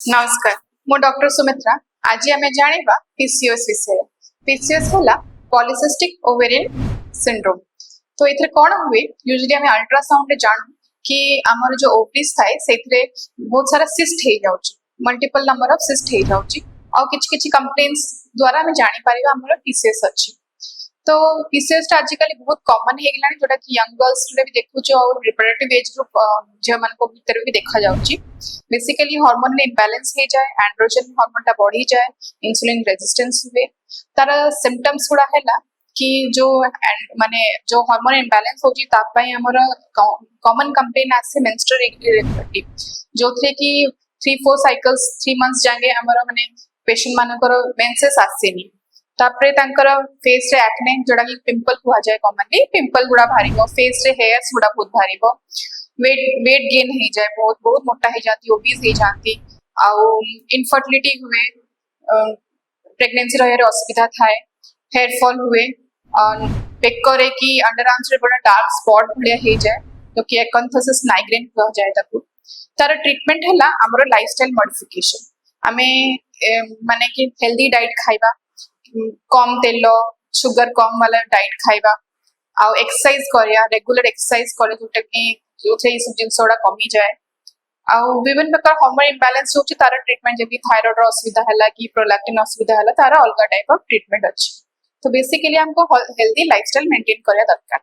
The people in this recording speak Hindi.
नमस्कार मु डॉक्टर सुमित्रा आज आम जाना पीसीओएस विषय। पीसीओएस है पॉलीसिस्टिक ओवेरियन सिंड्रोम। तो ये कौन हुए यूजुअली आम अल्ट्रासाउंड जानू कि आमर जो ओवरीज थाए से बहुत सारा सिस्ट हो जाउची, मल्टीपल नंबर ऑफ सिस्ट हो जाउची और किछि कंप्लेंट्स द्वारा आम जानि परिबा हमर पीसीओएस अछि। तो पीसीओएस आजिकल बहुत कॉमन हो गलानी जोटा कि यंग गर्ल्स रे भी देखुछ और रिप्रोडक्टिव एज ग्रुप झियो मान को भीतर भी देखा जाउची। बेसिकली हार्मोनल इम्बैलेंस हो जाए, एंड्रोजन हार्मोन टा बढ़ी जाए, इंसुलिन रेजिस्टेंस हुए। तार सिम्पटम्स गुड़ा हैला कि जो माने जो हार्मोन इम्बैलेंस होची ता पई हमर कॉमन कंप्लेन आसे मेंस्ट्रुअल इरेगुलरिटी जो थे कि 3-4 साइकिल्स 3 मंथ्स जागे हमर माने पेशेंट मानकर मेंसेस आसेनी। तापरे तांकर फेस रे एक्ने जोड़ा कि पिंपल हुआ जाए, कॉमनली पिंपल गुड़ा भारीबो, फेस रे हेयर्स गुड़ा बहुत भारीबो, वेट वेट गेन हो जाए, बहुत बहुत मोटा हो जाती, ओबीज हो जाती, आउ इनफर्टिलिटी हुए, प्रेगनेंसी रहे असुविधा थाए, हेयर फॉल हुए, पेकरे की अंडर आर्म्स रे बड़ा डार्क स्पॉट भलिया हो जाए जो कि एकंथसिस नाइग्रेन कह जाए ताकू। तार ट्रीटमेंट हैला हमरो लाइफस्टाइल मॉडिफिकेशन। आमे माने कि हेल्दी डाइट खाइबा, कम तेल सुगर कम वाला डाइट खाइबा, आउ एक्सरसाइज करिया, रेगुलर एक्सरसाइज करे जोटा कि जोथे ई सब जिंस ओडा कमी जाए। आउ विभिन्न प्रकार हार्मोन इम्बैलेंस होची तारा ट्रीटमेंट जेबी थायराइड असुविधा हैला कि प्रोलैक्टिन असुविधा हैला तारा अलग टाइप ऑफ ट्रीटमेंट अछि। तो बेसिकली हमको हेल्दी लाइफस्टाइल मेंटेन करिया दरकार।